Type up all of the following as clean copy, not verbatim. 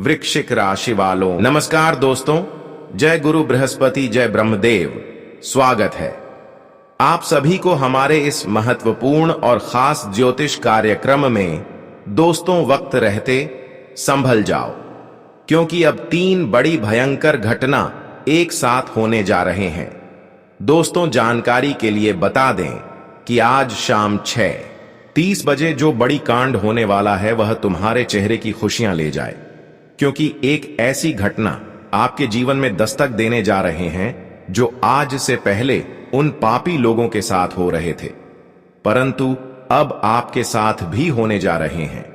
वृश्चिक राशि वालों, नमस्कार दोस्तों। जय गुरु बृहस्पति, जय ब्रह्मदेव। स्वागत है आप सभी को हमारे इस महत्वपूर्ण और खास ज्योतिष कार्यक्रम में। दोस्तों, वक्त रहते संभल जाओ, क्योंकि अब 3 बड़ी भयंकर घटना एक साथ होने जा रहे हैं। दोस्तों, जानकारी के लिए बता दें कि आज शाम 6:30 बजे जो बड़ी कांड होने वाला है वह तुम्हारे चेहरे की खुशियां ले जाए, क्योंकि एक ऐसी घटना आपके जीवन में दस्तक देने जा रहे हैं जो आज से पहले उन पापी लोगों के साथ हो रहे थे, परंतु अब आपके साथ भी होने जा रहे हैं।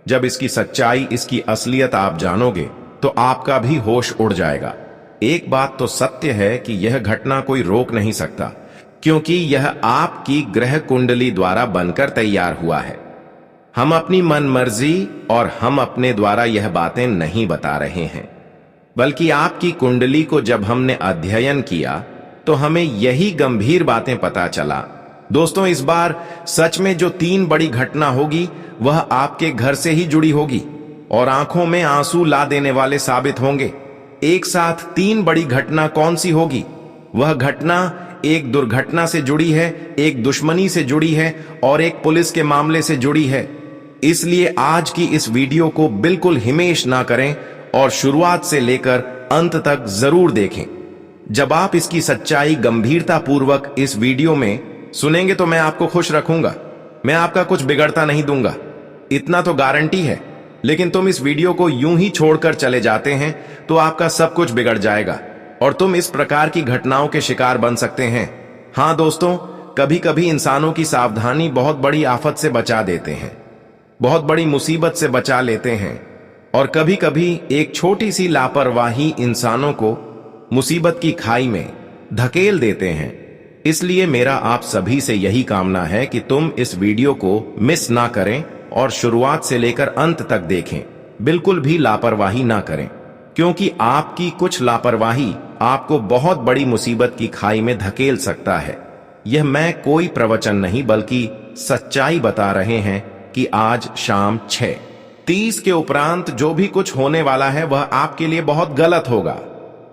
जब इसकी सच्चाई, इसकी असलियत आप जानोगे तो आपका भी होश उड़ जाएगा। एक बात तो सत्य है कि यह घटना कोई रोक नहीं सकता, क्योंकि यह आपकी ग्रह कुंडली द्वारा बनकर तैयार हुआ है। हम अपनी मन मर्जी और हम अपने द्वारा यह बातें नहीं बता रहे हैं, बल्कि आपकी कुंडली को जब हमने अध्ययन किया तो हमें यही गंभीर बातें पता चला। दोस्तों, इस बार सच में जो 3 बड़ी घटना होगी वह आपके घर से ही जुड़ी होगी और आंखों में आंसू ला देने वाले साबित होंगे। एक साथ 3 बड़ी घटना कौन सी होगी? वह घटना एक दुर्घटना से जुड़ी है, एक दुश्मनी से जुड़ी है और एक पुलिस के मामले से जुड़ी है। इसलिए आज की इस वीडियो को बिल्कुल हिमेश ना करें और शुरुआत से लेकर अंत तक जरूर देखें। जब आप इसकी सच्चाई गंभीरता पूर्वक इस वीडियो में सुनेंगे तो मैं आपको खुश रखूंगा, मैं आपका कुछ बिगड़ता नहीं दूंगा, इतना तो गारंटी है। लेकिन तुम इस वीडियो को यूं ही छोड़कर चले जाते हैं तो आपका सब कुछ बिगड़ जाएगा और तुम इस प्रकार की घटनाओं के शिकार बन सकते हैं। हां दोस्तों, कभी कभी इंसानों की सावधानी बहुत बड़ी आफत से बचा देते हैं, बहुत बड़ी मुसीबत से बचा लेते हैं, और कभी कभी एक छोटी सी लापरवाही इंसानों को मुसीबत की खाई में धकेल देते हैं। इसलिए मेरा आप सभी से यही कामना है कि तुम इस वीडियो को मिस ना करें और शुरुआत से लेकर अंत तक देखें, बिल्कुल भी लापरवाही ना करें, क्योंकि आपकी कुछ लापरवाही आपको बहुत बड़ी मुसीबत की खाई में धकेल सकता है। यह मैं कोई प्रवचन नहीं बल्कि सच्चाई बता रहे हैं कि आज शाम 6:30 के उपरांत जो भी कुछ होने वाला है वह आपके लिए बहुत गलत होगा।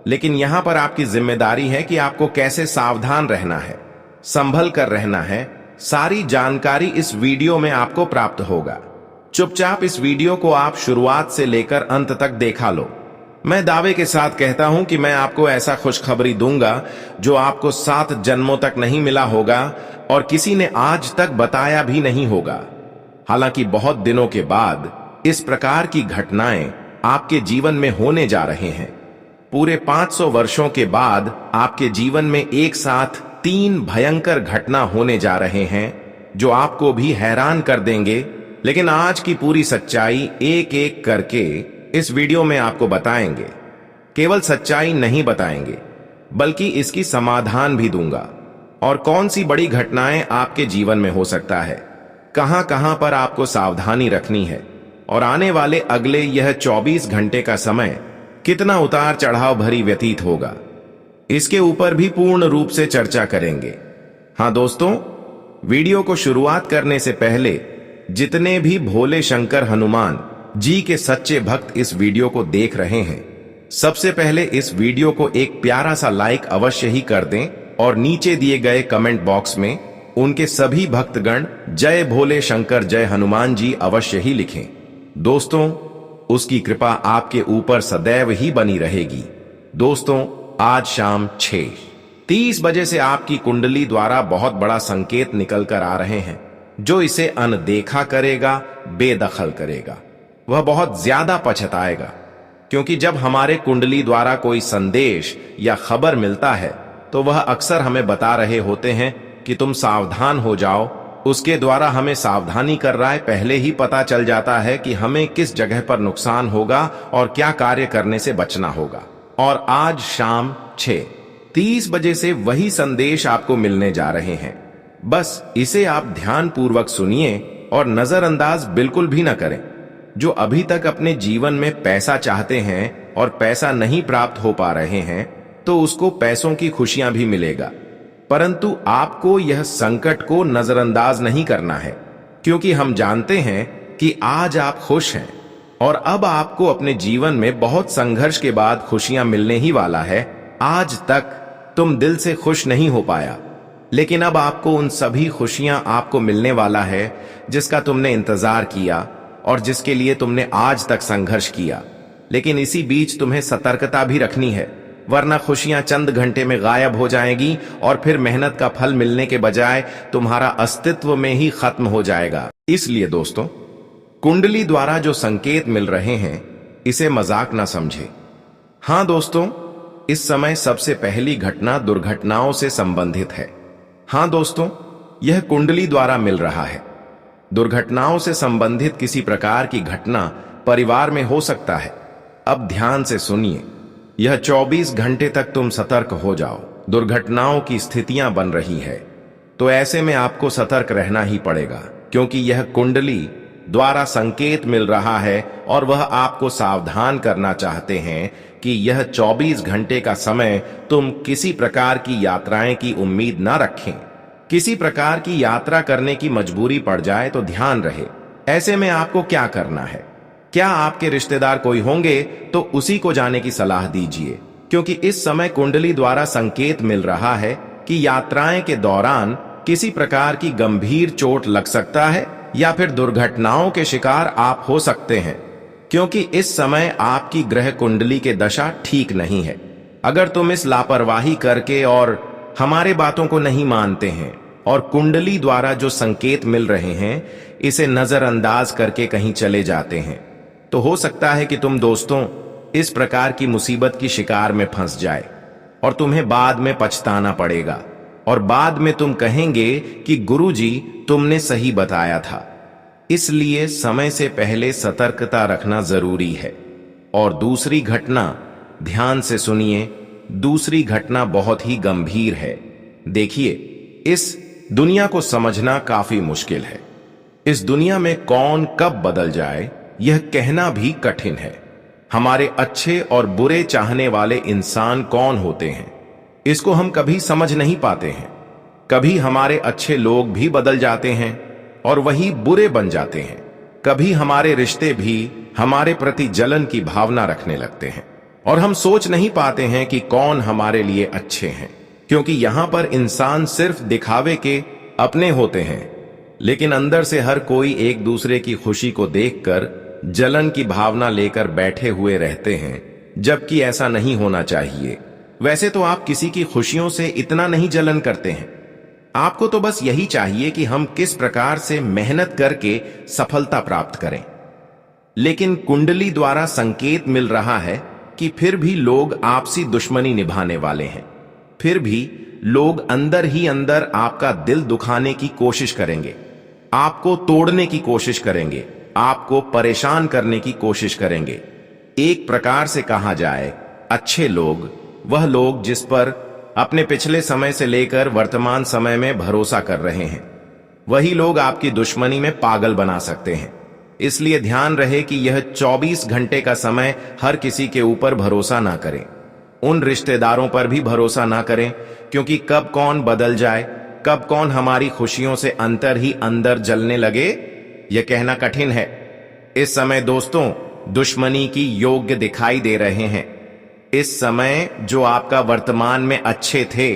लेकिन यहां पर आपकी जिम्मेदारी है कि आपको कैसे सावधान रहना है, संभल कर रहना है। सारी जानकारी इस वीडियो में आपको प्राप्त होगा। चुपचाप इस वीडियो को आप शुरुआत से लेकर अंत तक देखा लो। मैं दावे के साथ कहता हूं कि मैं आपको ऐसा खुशखबरी दूंगा जो आपको 7 जन्मों तक नहीं मिला होगा और किसी ने आज तक बताया भी नहीं होगा। हालांकि बहुत दिनों के बाद इस प्रकार की घटनाएं आपके जीवन में होने जा रहे हैं। पूरे 500 वर्षों के बाद आपके जीवन में एक साथ 3 भयंकर घटना होने जा रहे हैं जो आपको भी हैरान कर देंगे। लेकिन आज की पूरी सच्चाई एक एक करके इस वीडियो में आपको बताएंगे। केवल सच्चाई नहीं बताएंगे, बल्कि इसकी समाधान भी दूंगा। और कौन सी बड़ी घटनाएं आपके जीवन में हो सकता है, कहां कहां पर आपको सावधानी रखनी है, और आने वाले अगले यह 24 घंटे का समय कितना उतार चढ़ाव भरी व्यतीत होगा, इसके ऊपर भी पूर्ण रूप से चर्चा करेंगे। हां दोस्तों, वीडियो को शुरुआत करने से पहले जितने भी भोले शंकर हनुमान जी के सच्चे भक्त इस वीडियो को देख रहे हैं, सबसे पहले इस वीडियो को एक प्यारा सा लाइक अवश्य ही कर दें और नीचे दिए गए कमेंट बॉक्स में उनके सभी भक्तगण जय भोले शंकर जय हनुमान जी अवश्य ही लिखें। दोस्तों, उसकी कृपा आपके ऊपर सदैव ही बनी रहेगी। दोस्तों, आज शाम 6:30 बजे से आपकी कुंडली द्वारा बहुत बड़ा संकेत निकल कर आ रहे हैं, जो इसे अनदेखा करेगा, बेदखल करेगा। वह बहुत ज्यादा पछताएगा, क्योंकि जब हमारे कुंडली द्वारा कोई संदेश या खबर मिलता है तो वह अक्सर हमें बता रहे होते हैं कि तुम सावधान हो जाओ। उसके द्वारा हमें सावधानी कर रहा है, पहले ही पता चल जाता है कि हमें किस जगह पर नुकसान होगा और क्या कार्य करने से बचना होगा। और आज शाम 6:30 बजे से वही संदेश आपको मिलने जा रहे हैं। बस इसे आप ध्यान पूर्वक सुनिए और नजरअंदाज बिल्कुल भी ना करें। जो अभी तक अपने जीवन में पैसा चाहते हैं और पैसा नहीं प्राप्त हो पा रहे हैं, तो उसको पैसों की खुशियां भी मिलेगा, परंतु आपको यह संकट को नजरअंदाज नहीं करना है, क्योंकि हम जानते हैं कि आज आप खुश हैं, और अब आपको अपने जीवन में बहुत संघर्ष के बाद खुशियां मिलने ही वाला है। आज तक तुम दिल से खुश नहीं हो पाया, लेकिन अब आपको उन सभी खुशियां आपको मिलने वाला है जिसका तुमने इंतजार किया और जिसके लिए तुमने आज तक संघर्ष किया। लेकिन इसी बीच तुम्हें सतर्कता भी रखनी है, वरना खुशियां चंद घंटे में गायब हो जाएंगी और फिर मेहनत का फल मिलने के बजाय तुम्हारा अस्तित्व में ही खत्म हो जाएगा। इसलिए दोस्तों, कुंडली द्वारा जो संकेत मिल रहे हैं इसे मजाक ना समझे। हां दोस्तों, इस समय सबसे पहली घटना दुर्घटनाओं से संबंधित है। हां दोस्तों, यह कुंडली द्वारा मिल रहा है। दुर्घटनाओं से संबंधित किसी प्रकार की घटना परिवार में हो सकता है। अब ध्यान से सुनिए, यह 24 घंटे तक तुम सतर्क हो जाओ। दुर्घटनाओं की स्थितियां बन रही है, तो ऐसे में आपको सतर्क रहना ही पड़ेगा, क्योंकि यह कुंडली द्वारा संकेत मिल रहा है और वह आपको सावधान करना चाहते हैं कि यह 24 घंटे का समय तुम किसी प्रकार की यात्राएं की उम्मीद ना रखें। किसी प्रकार की यात्रा करने की मजबूरी पड़ जाए तो ध्यान रहे। ऐसे में आपको क्या करना है? क्या आपके रिश्तेदार कोई होंगे तो उसी को जाने की सलाह दीजिए, क्योंकि इस समय कुंडली द्वारा संकेत मिल रहा है कि यात्राएं के दौरान किसी प्रकार की गंभीर चोट लग सकता है या फिर दुर्घटनाओं के शिकार आप हो सकते हैं, क्योंकि इस समय आपकी ग्रह कुंडली के दशा ठीक नहीं है। अगर तुम इस लापरवाही करके और हमारे बातों को नहीं मानते हैं और कुंडली द्वारा जो संकेत मिल रहे हैं इसे नजरअंदाज करके कहीं चले जाते हैं, तो हो सकता है कि तुम दोस्तों इस प्रकार की मुसीबत की शिकार में फंस जाए और तुम्हें बाद में पछताना पड़ेगा और बाद में तुम कहेंगे कि गुरुजी तुमने सही बताया था। इसलिए समय से पहले सतर्कता रखना जरूरी है। और दूसरी घटना, ध्यान से सुनिए, दूसरी घटना बहुत ही गंभीर है। देखिए, इस दुनिया को समझना काफी मुश्किल है। इस दुनिया में कौन कब बदल जाए यह कहना भी कठिन है। हमारे अच्छे और बुरे चाहने वाले इंसान कौन होते हैं इसको हम कभी समझ नहीं पाते हैं। कभी हमारे अच्छे लोग भी बदल जाते हैं और वही बुरे बन जाते हैं। कभी हमारे रिश्ते भी हमारे प्रति जलन की भावना रखने लगते हैं और हम सोच नहीं पाते हैं कि कौन हमारे लिए अच्छे हैं, क्योंकि यहां पर इंसान सिर्फ दिखावे के अपने होते हैं, लेकिन अंदर से हर कोई एक दूसरे की खुशी को देखकर जलन की भावना लेकर बैठे हुए रहते हैं, जबकि ऐसा नहीं होना चाहिए। वैसे तो आप किसी की खुशियों से इतना नहीं जलन करते हैं। आपको तो बस यही चाहिए कि हम किस प्रकार से मेहनत करके सफलता प्राप्त करें। लेकिन कुंडली द्वारा संकेत मिल रहा है कि फिर भी लोग आपसी दुश्मनी निभाने वाले हैं। फिर भी लोग अंदर ही अंदर आपका दिल दुखाने की कोशिश करेंगे, आपको तोड़ने की कोशिश करेंगे, आपको परेशान करने की कोशिश करेंगे। एक प्रकार से कहा जाए, अच्छे लोग वह लोग जिस पर अपने पिछले समय से लेकर वर्तमान समय में भरोसा कर रहे हैं, वही लोग आपकी दुश्मनी में पागल बना सकते हैं। इसलिए ध्यान रहे कि यह 24 घंटे का समय हर किसी के ऊपर भरोसा ना करें। उन रिश्तेदारों पर भी भरोसा ना करें, क्योंकि कब कौन बदल जाए, कब कौन हमारी खुशियों से अंतर ही अंदर जलने लगे, यह कहना कठिन है। इस समय दोस्तों दुश्मनी की योग्य दिखाई दे रहे हैं। इस समय जो आपका वर्तमान में अच्छे थे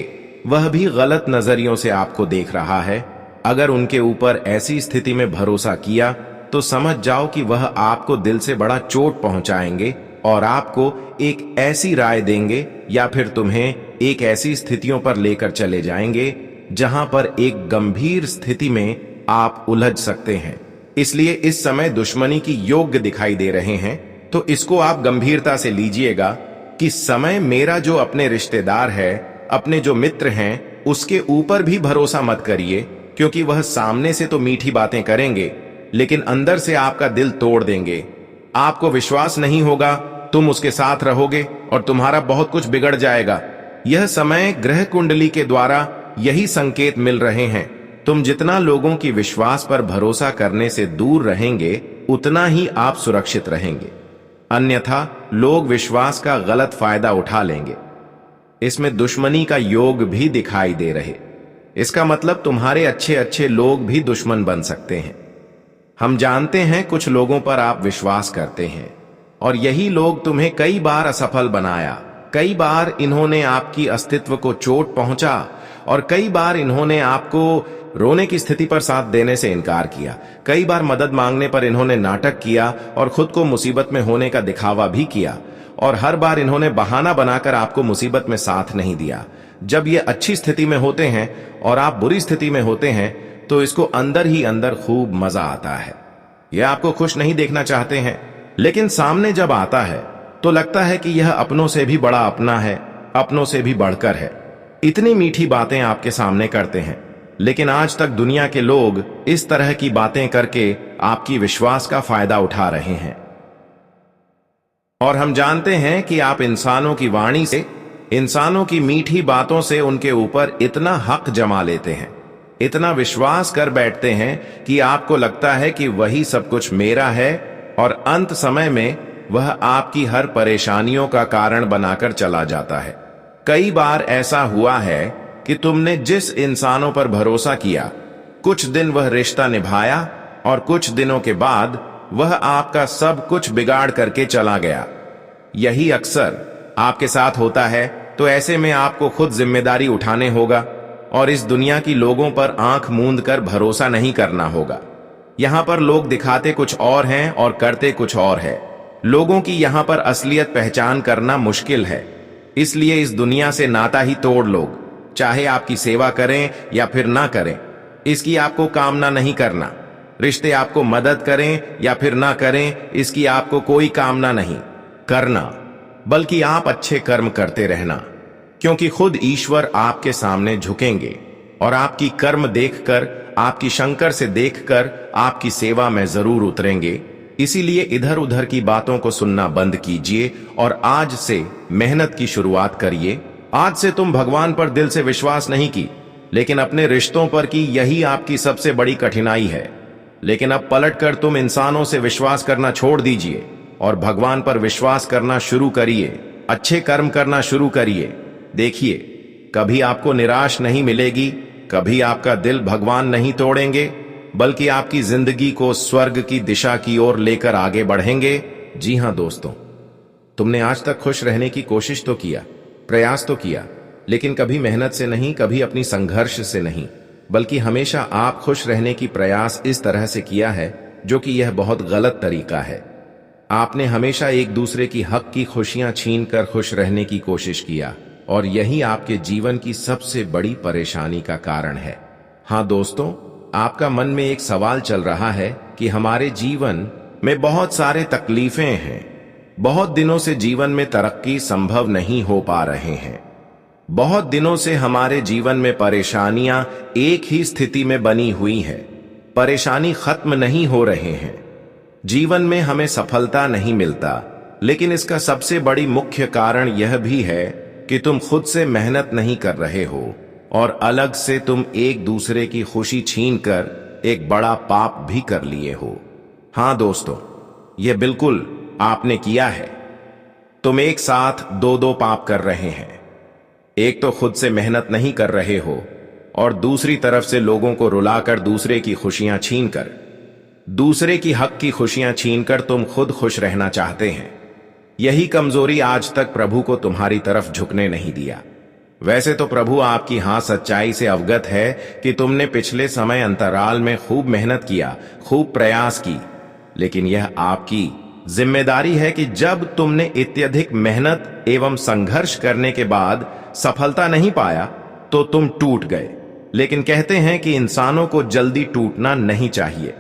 वह भी गलत नजरियों से आपको देख रहा है। अगर उनके ऊपर ऐसी स्थिति में भरोसा किया तो समझ जाओ कि वह आपको दिल से बड़ा चोट पहुंचाएंगे और आपको एक ऐसी राय देंगे या फिर तुम्हें एक ऐसी स्थितियों पर लेकर चले जाएंगे जहां पर एक गंभीर स्थिति में आप उलझ सकते हैं। इसलिए इस समय दुश्मनी की योग्य दिखाई दे रहे हैं, तो इसको आप गंभीरता से लीजिएगा कि समय मेरा जो अपने रिश्तेदार है, अपने जो मित्र हैं, उसके ऊपर भी भरोसा मत करिए, क्योंकि वह सामने से तो मीठी बातें करेंगे लेकिन अंदर से आपका दिल तोड़ देंगे। आपको विश्वास नहीं होगा, तुम उसके साथ रहोगे और तुम्हारा बहुत कुछ बिगड़ जाएगा। यह समय ग्रह कुंडली के द्वारा यही संकेत मिल रहे हैं। तुम जितना लोगों की विश्वास पर भरोसा करने से दूर रहेंगे उतना ही आप सुरक्षित रहेंगे, अन्यथा लोग विश्वास का गलत फायदा उठा लेंगे। इसमें दुश्मनी का योग भी दिखाई दे रहे, इसका मतलब तुम्हारे अच्छे अच्छे लोग भी दुश्मन बन सकते हैं। हम जानते हैं कुछ लोगों पर आप विश्वास करते हैं और यही लोग तुम्हें कई बार असफल बनाया। कई बार इन्होंने आपकी अस्तित्व को चोट पहुंचा और कई बार इन्होंने आपको रोने की स्थिति पर साथ देने से इनकार किया। कई बार मदद मांगने पर इन्होंने नाटक किया और खुद को मुसीबत में होने का दिखावा भी किया, और हर बार इन्होंने बहाना बनाकर आपको मुसीबत में साथ नहीं दिया। जब ये अच्छी स्थिति में होते हैं और आप बुरी स्थिति में होते हैं तो इसको अंदर ही अंदर खूब मजा आता है। यह आपको खुश नहीं देखना चाहते हैं, लेकिन सामने जब आता है तो लगता है कि यह अपनों से भी बड़ा अपना है, अपनों से भी बढ़कर है। इतनी मीठी बातें आपके सामने करते हैं, लेकिन आज तक दुनिया के लोग इस तरह की बातें करके आपकी विश्वास का फायदा उठा रहे हैं। और हम जानते हैं कि आप इंसानों की वाणी से, इंसानों की मीठी बातों से उनके ऊपर इतना हक जमा लेते हैं, इतना विश्वास कर बैठते हैं कि आपको लगता है कि वही सब कुछ मेरा है, और अंत समय में वह आपकी हर परेशानियों का कारण बनाकर चला जाता है। कई बार ऐसा हुआ है कि तुमने जिस इंसानों पर भरोसा किया, कुछ दिन वह रिश्ता निभाया और कुछ दिनों के बाद वह आपका सब कुछ बिगाड़ करके चला गया। यही अक्सर आपके साथ होता है, तो ऐसे में आपको खुद जिम्मेदारी उठाने होगा और इस दुनिया की लोगों पर आंख मूंद कर भरोसा नहीं करना होगा। यहां पर लोग दिखाते कुछ और हैं और करते कुछ और है। लोगों की यहां पर असलियत पहचान करना मुश्किल है, इसलिए इस दुनिया से नाता ही तोड़ लोग, चाहे आपकी सेवा करें या फिर ना करें, इसकी आपको कामना नहीं करना। रिश्ते आपको मदद करें या फिर ना करें, इसकी आपको कोई कामना नहीं करना, बल्कि आप अच्छे कर्म करते रहना, क्योंकि खुद ईश्वर आपके सामने झुकेंगे और आपकी कर्म देखकर, आपकी शंकर से देखकर आपकी सेवा में जरूर उतरेंगे। इसीलिए इधर उधर की बातों को सुनना बंद कीजिए और आज से मेहनत की शुरुआत करिए। आज से तुम भगवान पर दिल से विश्वास नहीं की, लेकिन अपने रिश्तों पर की। यही आपकी सबसे बड़ी कठिनाई है। लेकिन अब पलटकर तुम इंसानों से विश्वास करना छोड़ दीजिए और भगवान पर विश्वास करना शुरू करिए। अच्छे कर्म करना शुरू करिए। देखिए, कभी आपको निराश नहीं मिलेगी, कभी आपका दिल भगवान नहीं तोड़ेंगे, बल्कि आपकी जिंदगी को स्वर्ग की दिशा की ओर लेकर आगे बढ़ेंगे। जी हां दोस्तों, तुमने आज तक खुश रहने की कोशिश तो किया, प्रयास तो किया, लेकिन कभी मेहनत से नहीं, कभी अपनी संघर्ष से नहीं, बल्कि हमेशा आप खुश रहने की प्रयास इस तरह से किया है, जो कि यह बहुत गलत तरीका है। आपने हमेशा एक दूसरे की हक की खुशियां छीन कर खुश रहने की कोशिश किया, और यही आपके जीवन की सबसे बड़ी परेशानी का कारण है। हाँ दोस्तों, आपका मन में एक सवाल चल रहा है कि हमारे जीवन में बहुत सारे तकलीफें हैं, बहुत दिनों से जीवन में तरक्की संभव नहीं हो पा रहे हैं, बहुत दिनों से हमारे जीवन में परेशानियां एक ही स्थिति में बनी हुई है, परेशानी खत्म नहीं हो रहे हैं, जीवन में हमें सफलता नहीं मिलता। लेकिन इसका सबसे बड़ी मुख्य कारण यह भी है कि तुम खुद से मेहनत नहीं कर रहे हो और अलग से तुम एक दूसरे की खुशी छीनकर एक बड़ा पाप भी कर लिए हो। हाँ दोस्तों, यह बिल्कुल आपने किया है। तुम एक साथ दो दो पाप कर रहे हैं। एक तो खुद से मेहनत नहीं कर रहे हो और दूसरी तरफ से लोगों को रुलाकर दूसरे की खुशियां छीनकर, दूसरे की हक की खुशियां छीनकर तुम खुद खुश रहना चाहते हैं। यही कमजोरी आज तक प्रभु को तुम्हारी तरफ झुकने नहीं दिया। वैसे तो प्रभु आपकी हाँ सच्चाई से अवगत है कि तुमने पिछले समय अंतराल में खूब मेहनत किया, खूब प्रयास की, लेकिन यह आपकी जिम्मेदारी है कि जब तुमने इत्यधिक मेहनत एवं संघर्ष करने के बाद सफलता नहीं पाया तो तुम टूट गए। लेकिन कहते हैं कि इंसानों को जल्दी टूटना नहीं चाहिए।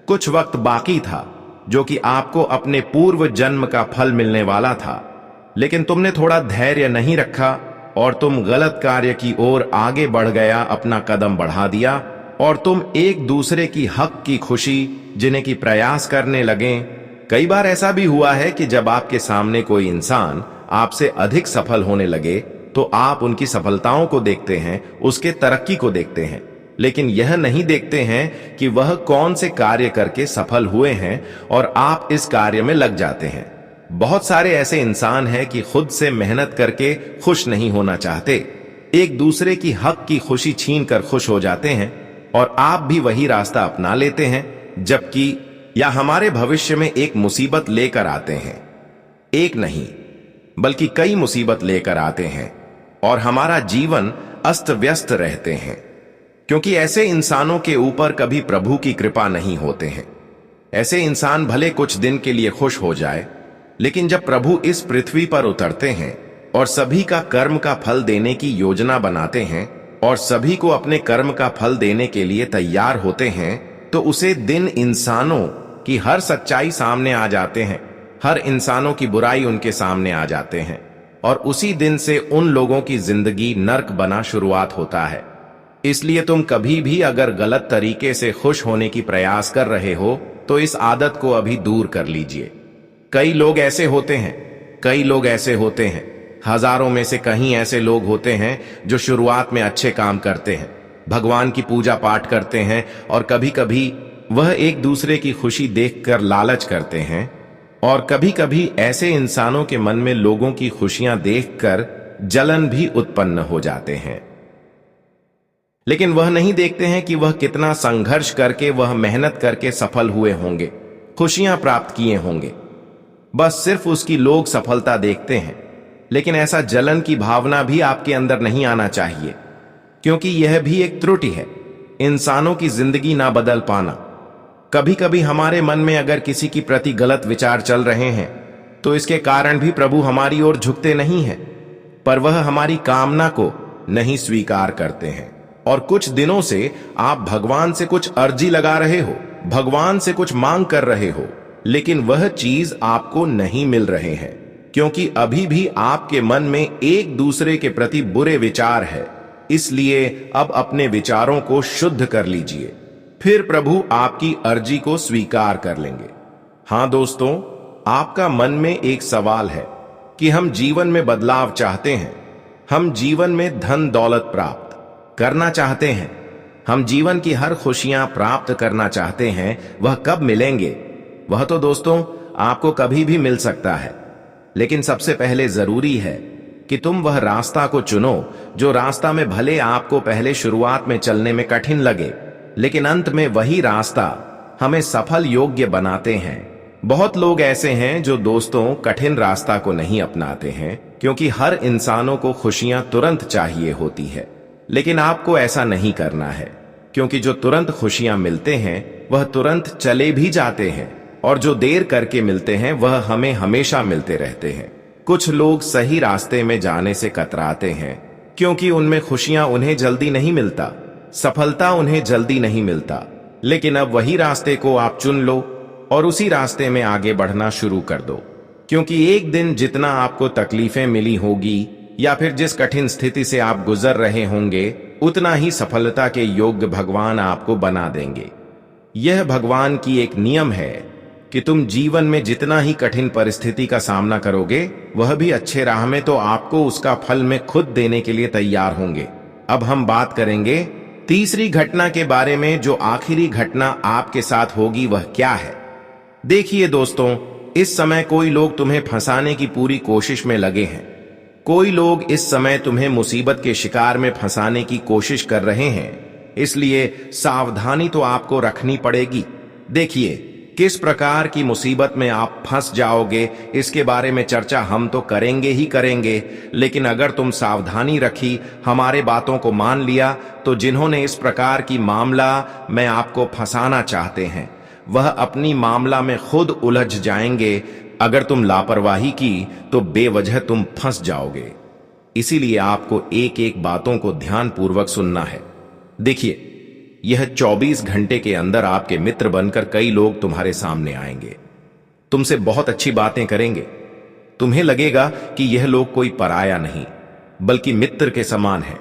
कुछ वक्त बाकी था जो कि आपको अपने पूर्व जन्म का फल मिलने वाला था, लेकिन तुमने थोड़ा धैर्य नहीं रखा और तुम गलत कार्य की ओर आगे बढ़ गया, अपना कदम बढ़ा दिया और तुम एक दूसरे की हक की खुशी जिन्हें की प्रयास करने लगे। कई बार ऐसा भी हुआ है कि जब आपके सामने कोई इंसान आपसे अधिक सफल होने लगे तो आप उनकी सफलताओं को देखते हैं, उसके तरक्की को देखते हैं, लेकिन यह नहीं देखते हैं कि वह कौन से कार्य करके सफल हुए हैं और आप इस कार्य में लग जाते हैं। बहुत सारे ऐसे इंसान हैं कि खुद से मेहनत करके खुश नहीं होना चाहते, एक दूसरे की हक की खुशी छीन कर खुश हो जाते हैं और आप भी वही रास्ता अपना लेते हैं, जबकि या हमारे भविष्य में एक मुसीबत लेकर आते हैं। एक नहीं बल्कि कई मुसीबत लेकर आते हैं और हमारा जीवन अस्त व्यस्त रहते हैं, क्योंकि ऐसे इंसानों के ऊपर कभी प्रभु की कृपा नहीं होते हैं। ऐसे इंसान भले कुछ दिन के लिए खुश हो जाए, लेकिन जब प्रभु इस पृथ्वी पर उतरते हैं और सभी का कर्म का फल देने की योजना बनाते हैं और सभी को अपने कर्म का फल देने के लिए तैयार होते हैं, तो उसे दिन इंसानों की हर सच्चाई सामने आ जाते हैं, हर इंसानों की बुराई उनके सामने आ जाते हैं और उसी दिन से उन लोगों की जिंदगी नर्क बना शुरुआत होता है। इसलिए तुम कभी भी अगर गलत तरीके से खुश होने की प्रयास कर रहे हो तो इस आदत को अभी दूर कर लीजिए। कई लोग ऐसे होते हैं, हजारों में से कहीं ऐसे लोग होते हैं जो शुरुआत में अच्छे काम करते हैं, भगवान की पूजा पाठ करते हैं और कभी कभी वह एक दूसरे की खुशी देखकर लालच करते हैं, और कभी कभी ऐसे इंसानों के मन में लोगों की खुशियां देखकर जलन भी उत्पन्न हो जाते हैं। लेकिन वह नहीं देखते हैं कि वह कितना संघर्ष करके, वह मेहनत करके सफल हुए होंगे, खुशियां प्राप्त किए होंगे। बस सिर्फ उसकी लोग सफलता देखते हैं, लेकिन ऐसा जलन की भावना भी आपके अंदर नहीं आना चाहिए, क्योंकि यह भी एक त्रुटि है, इंसानों की जिंदगी ना बदल पाना। कभी कभी हमारे मन में अगर किसी की प्रति गलत विचार चल रहे हैं तो इसके कारण भी प्रभु हमारी ओर झुकते नहीं हैं, पर वह हमारी कामना को नहीं स्वीकार करते हैं। और कुछ दिनों से आप भगवान से कुछ अर्जी लगा रहे हो, भगवान से कुछ मांग कर रहे हो, लेकिन वह चीज आपको नहीं मिल रहे हैं, क्योंकि अभी भी आपके मन में एक दूसरे के प्रति बुरे विचार है। इसलिए अब अपने विचारों को शुद्ध कर लीजिए, फिर प्रभु आपकी अर्जी को स्वीकार कर लेंगे। हां दोस्तों, आपका मन में एक सवाल है कि हम जीवन में बदलाव चाहते हैं, हम जीवन में धन दौलत प्राप्त करना चाहते हैं, हम जीवन की हर खुशियां प्राप्त करना चाहते हैं, वह कब मिलेंगे? वह तो दोस्तों आपको कभी भी मिल सकता है, लेकिन सबसे पहले जरूरी है कि तुम वह रास्ता को चुनो जो रास्ता में भले आपको पहले शुरुआत में चलने में कठिन लगे, लेकिन अंत में वही रास्ता हमें सफल योग्य बनाते हैं। बहुत लोग ऐसे हैं जो दोस्तों कठिन रास्ता को नहीं अपनाते हैं, क्योंकि हर इंसानों को खुशियां तुरंत चाहिए होती है, लेकिन आपको ऐसा नहीं करना है, क्योंकि जो तुरंत खुशियां मिलते हैं वह तुरंत चले भी जाते हैं, और जो देर करके मिलते हैं वह हमें हमेशा मिलते रहते हैं। कुछ लोग सही रास्ते में जाने से कतराते हैं, क्योंकि उनमें खुशियां उन्हें जल्दी नहीं मिलता, सफलता उन्हें जल्दी नहीं मिलता। लेकिन अब वही रास्ते को आप चुन लो और उसी रास्ते में आगे बढ़ना शुरू कर दो, क्योंकि एक दिन जितना आपको तकलीफें मिली होगी या फिर जिस कठिन स्थिति से आप गुजर रहे होंगे, उतना ही सफलता के योग्य भगवान आपको बना देंगे। यह भगवान की एक नियम है कि तुम जीवन में जितना ही कठिन परिस्थिति का सामना करोगे, वह भी अच्छे राह में तो आपको उसका फल में खुद देने के लिए तैयार होंगे। अब हम बात करेंगे तीसरी घटना के बारे में, जो आखिरी घटना आपके साथ होगी वह क्या है। देखिए दोस्तों, इस समय कोई लोग तुम्हें फंसाने की पूरी कोशिश में लगे हैं, कोई लोग इस समय तुम्हें मुसीबत के शिकार में फंसाने की कोशिश कर रहे हैं, इसलिए सावधानी तो आपको रखनी पड़ेगी। देखिए किस प्रकार की मुसीबत में आप फंस जाओगे, इसके बारे में चर्चा हम तो करेंगे ही करेंगे, लेकिन अगर तुम सावधानी रखी, हमारे बातों को मान लिया, तो जिन्होंने इस प्रकार की मामला में आपको फंसाना चाहते हैं वह अपनी मामला में खुद उलझ जाएंगे। अगर तुम लापरवाही की तो बेवजह तुम फंस जाओगे। इसीलिए आपको एक एक बातों को ध्यानपूर्वक सुनना है। देखिए, यह 24 घंटे के अंदर आपके मित्र बनकर कई लोग तुम्हारे सामने आएंगे, तुमसे बहुत अच्छी बातें करेंगे। तुम्हें लगेगा कि यह लोग कोई पराया नहीं बल्कि मित्र के समान है,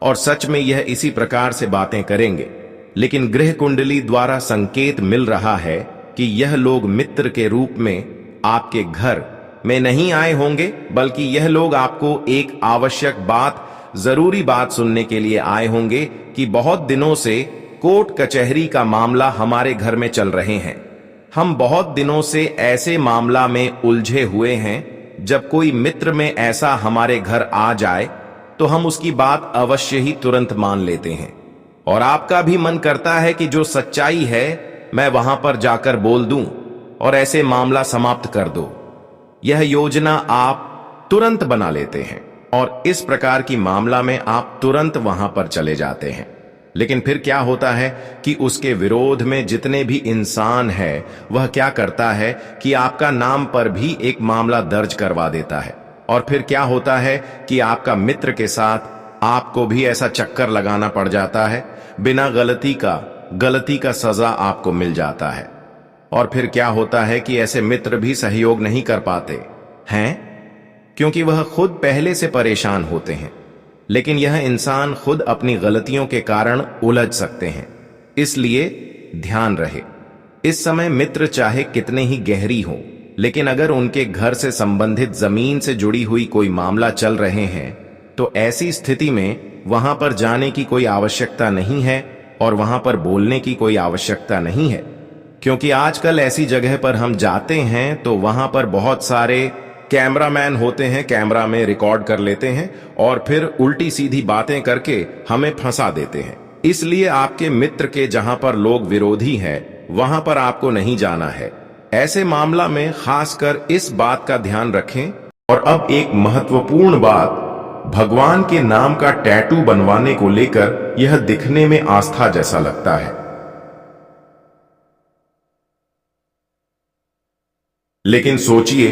और सच में यह इसी प्रकार से बातें करेंगे। लेकिन गृह कुंडली द्वारा संकेत मिल रहा है कि यह लोग मित्र के रूप में आपके घर में नहीं आए होंगे, बल्कि यह लोग आपको एक आवश्यक बात, जरूरी बात सुनने के लिए आए होंगे कि बहुत दिनों से कोर्ट कचहरी का मामला हमारे घर में चल रहे हैं। हम बहुत दिनों से ऐसे मामला में उलझे हुए हैं। जब कोई मित्र में ऐसा हमारे घर आ जाए तो हम उसकी बात अवश्य ही तुरंत मान लेते हैं, और आपका भी मन करता है कि जो सच्चाई है मैं वहां पर जाकर बोल दूं और ऐसे मामला समाप्त कर दो। यह योजना आप तुरंत बना लेते हैं और इस प्रकार की मामला में आप तुरंत वहां पर चले जाते हैं। लेकिन फिर क्या होता है कि उसके विरोध में जितने भी इंसान है वह क्या करता है कि आपका नाम पर भी एक मामला दर्ज करवा देता है। और फिर क्या होता है कि आपका मित्र के साथ आपको भी ऐसा चक्कर लगाना पड़ जाता है, बिना गलती का सजा आपको मिल जाता है। और फिर क्या होता है कि ऐसे मित्र भी सहयोग नहीं कर पाते हैं, क्योंकि वह खुद पहले से परेशान होते हैं। लेकिन यह इंसान खुद अपनी गलतियों के कारण उलझ सकते हैं। इसलिए ध्यान रहे, इस समय मित्र चाहे कितने ही गहरी हो, लेकिन अगर उनके घर से संबंधित जमीन से जुड़ी हुई कोई मामला चल रहे हैं तो ऐसी स्थिति में वहां पर जाने की कोई आवश्यकता नहीं है और वहां पर बोलने की कोई आवश्यकता नहीं है। क्योंकि आजकल ऐसी जगह पर हम जाते हैं तो वहां पर बहुत सारे कैमरामैन होते हैं, कैमरा में रिकॉर्ड कर लेते हैं और फिर उल्टी सीधी बातें करके हमें फंसा देते हैं। इसलिए आपके मित्र के जहां पर लोग विरोधी हैं वहां पर आपको नहीं जाना है। ऐसे मामला में खासकर इस बात का ध्यान रखें। और अब एक महत्वपूर्ण बात, भगवान के नाम का टैटू बनवाने को लेकर यह दिखने में आस्था जैसा लगता है, लेकिन सोचिए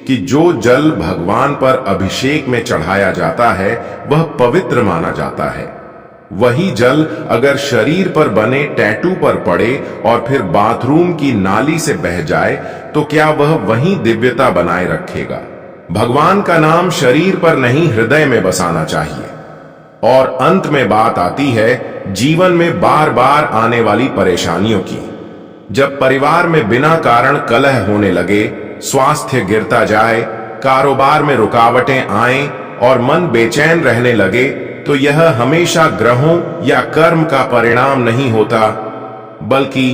कि जो जल भगवान पर अभिषेक में चढ़ाया जाता है वह पवित्र माना जाता है। वही जल अगर शरीर पर बने टैटू पर पड़े और फिर बाथरूम की नाली से बह जाए तो क्या वह वही दिव्यता बनाए रखेगा? भगवान का नाम शरीर पर नहीं, हृदय में बसाना चाहिए। और अंत में बात आती है जीवन में बार बार आने वाली परेशानियों की। जब परिवार में बिना कारण कलह होने लगे, स्वास्थ्य गिरता जाए, कारोबार में रुकावटें आएं और मन बेचैन रहने लगे, तो यह हमेशा ग्रहों या कर्म का परिणाम नहीं होता, बल्कि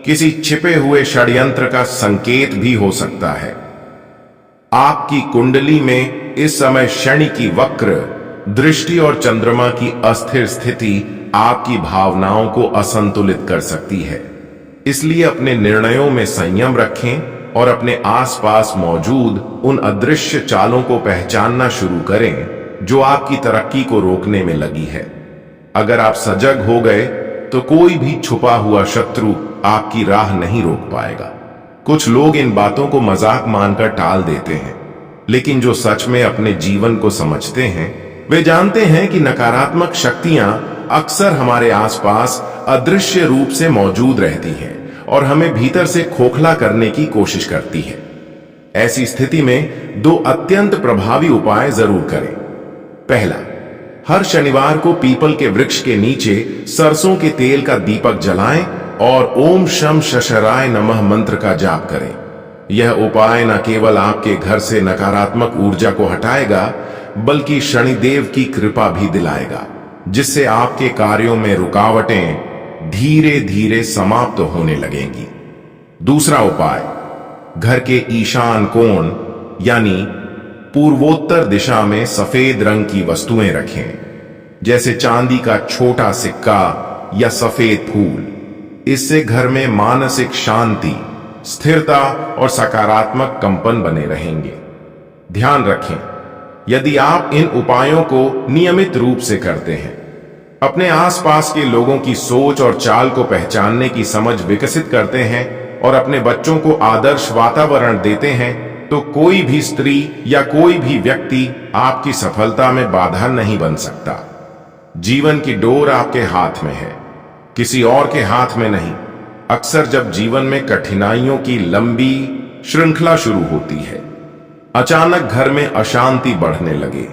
किसी छिपे हुए षड्यंत्र का संकेत भी हो सकता है। आपकी कुंडली में इस समय शनि की वक्र दृष्टि और चंद्रमा की अस्थिर स्थिति आपकी भावनाओं को असंतुलित कर सकती है। इसलिए अपने निर्णयों में संयम रखें और अपने आसपास मौजूद उन अदृश्य चालों को पहचानना शुरू करें जो आपकी तरक्की को रोकने में लगी है। अगर आप सजग हो गए तो कोई भी छुपा हुआ शत्रु आपकी राह नहीं रोक पाएगा। कुछ लोग इन बातों को मजाक मानकर टाल देते हैं, लेकिन जो सच में अपने जीवन को समझते हैं वे जानते हैं कि नकारात्मक शक्तियां अक्सर हमारे आसपास अदृश्य रूप से मौजूद रहती हैं और हमें भीतर से खोखला करने की कोशिश करती है। ऐसी स्थिति में दो अत्यंत प्रभावी उपाय जरूर करें। पहला, हर शनिवार को पीपल के वृक्ष के नीचे सरसों के तेल का दीपक जलाएं और ओम शम शशराय नमः मंत्र का जाप करें। यह उपाय न केवल आपके घर से नकारात्मक ऊर्जा को हटाएगा, बल्कि शनिदेव की कृपा भी दिलाएगा, जिससे आपके कार्यों में रुकावटें धीरे धीरे समाप्त होने लगेंगी। दूसरा उपाय, घर के ईशान कोण यानी पूर्वोत्तर दिशा में सफेद रंग की वस्तुएं रखें, जैसे चांदी का छोटा सिक्का या सफेद फूल। इससे घर में मानसिक शांति, स्थिरता और सकारात्मक कंपन बने रहेंगे। ध्यान रखें, यदि आप इन उपायों को नियमित रूप से करते हैं, अपने आसपास के लोगों की सोच और चाल को पहचानने की समझ विकसित करते हैं और अपने बच्चों को आदर्श वातावरण देते हैं, तो कोई भी स्त्री या कोई भी व्यक्ति आपकी सफलता में बाधा नहीं बन सकता। जीवन की डोर आपके हाथ में है, किसी और के हाथ में नहीं। अक्सर जब जीवन में कठिनाइयों की लंबी श्रृंखला शुरू होती है, अचानक घर में अशांति बढ़ने लगे,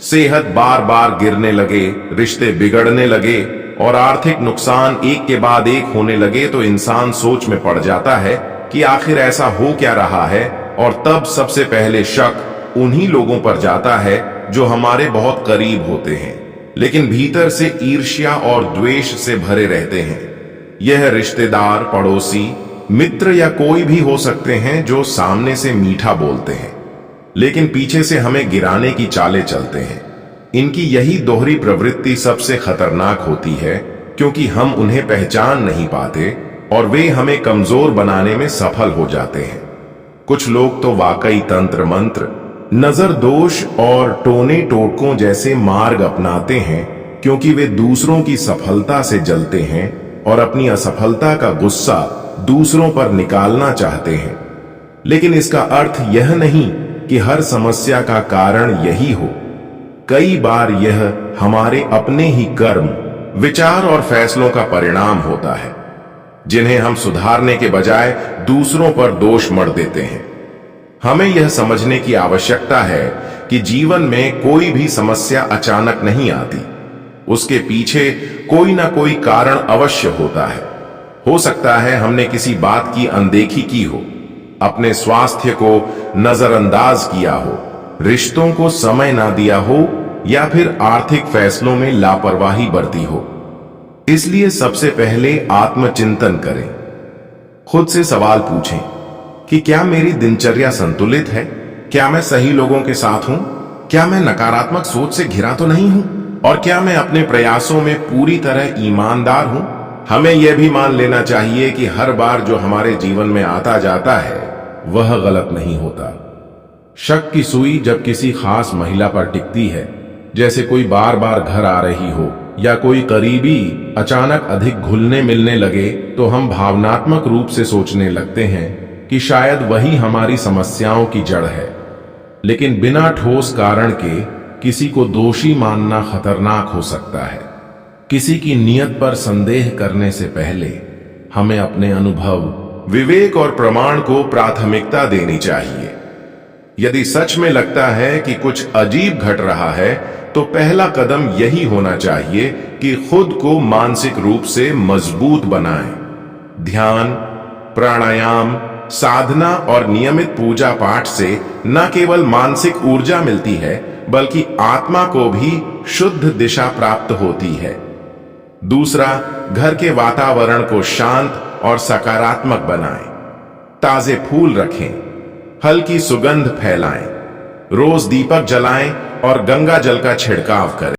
सेहत बार बार गिरने लगे, रिश्ते बिगड़ने लगे और आर्थिक नुकसान एक के बाद एक होने लगे, तो इंसान सोच में पड़ जाता है कि आखिर ऐसा हो क्या रहा है। और तब सबसे पहले शक उन्हीं लोगों पर जाता है जो हमारे बहुत करीब होते हैं, लेकिन भीतर से ईर्ष्या और द्वेष से भरे रहते हैं। यह रिश्तेदार, पड़ोसी, मित्र या कोई भी हो सकते हैं जो सामने से मीठा बोलते हैं, लेकिन पीछे से हमें गिराने की चालें चलते हैं। इनकी यही दोहरी प्रवृत्ति सबसे खतरनाक होती है, क्योंकि हम उन्हें पहचान नहीं पाते और वे हमें कमजोर बनाने में सफल हो जाते हैं। कुछ लोग तो वाकई तंत्र मंत्र, नजर दोष और टोने टोटकों जैसे मार्ग अपनाते हैं, क्योंकि वे दूसरों की सफलता से जलते हैं और अपनी असफलता का गुस्सा दूसरों पर निकालना चाहते हैं। लेकिन इसका अर्थ यह नहीं कि हर समस्या का कारण यही हो। कई बार यह हमारे अपने ही कर्म, विचार और फैसलों का परिणाम होता है, जिन्हें हम सुधारने के बजाय दूसरों पर दोष मढ़ देते हैं। हमें यह समझने की आवश्यकता है कि जीवन में कोई भी समस्या अचानक नहीं आती। उसके पीछे कोई ना कोई कारण अवश्य होता है। हो सकता है हमने किसी बात की अनदेखी की हो, अपने स्वास्थ्य को नजरअंदाज किया हो, रिश्तों को समय ना दिया हो या फिर आर्थिक फैसलों में लापरवाही बरती हो। इसलिए सबसे पहले आत्मचिंतन करें। खुद से सवाल पूछें कि क्या मेरी दिनचर्या संतुलित है? क्या मैं सही लोगों के साथ हूं? क्या मैं नकारात्मक सोच से घिरा तो नहीं हूं? और क्या मैं अपने प्रयासों में पूरी तरह ईमानदार हूं? हमें यह भी मान लेना चाहिए कि हर बार जो हमारे जीवन में आता जाता है वह गलत नहीं होता। शक की सुई जब किसी खास महिला पर टिकती है, जैसे कोई बार बार घर आ रही हो या कोई करीबी अचानक अधिक घुलने मिलने लगे, तो हम भावनात्मक रूप से सोचने लगते हैं कि शायद वही हमारी समस्याओं की जड़ है। लेकिन बिना ठोस कारण के किसी को दोषी मानना खतरनाक हो सकता है। किसी की नीयत पर संदेह करने से पहले हमें अपने अनुभव, विवेक और प्रमाण को प्राथमिकता देनी चाहिए। यदि सच में लगता है कि कुछ अजीब घट रहा है, तो पहला कदम यही होना चाहिए कि खुद को मानसिक रूप से मजबूत बनाएं। ध्यान, प्राणायाम, साधना और नियमित पूजा पाठ से न केवल मानसिक ऊर्जा मिलती है, बल्कि आत्मा को भी शुद्ध दिशा प्राप्त होती है। दूसरा, घर के वातावरण को शांत और सकारात्मक बनाएं। ताजे फूल रखें, हल्की सुगंध फैलाएं, रोज दीपक जलाएं और गंगा जल का छिड़काव करें।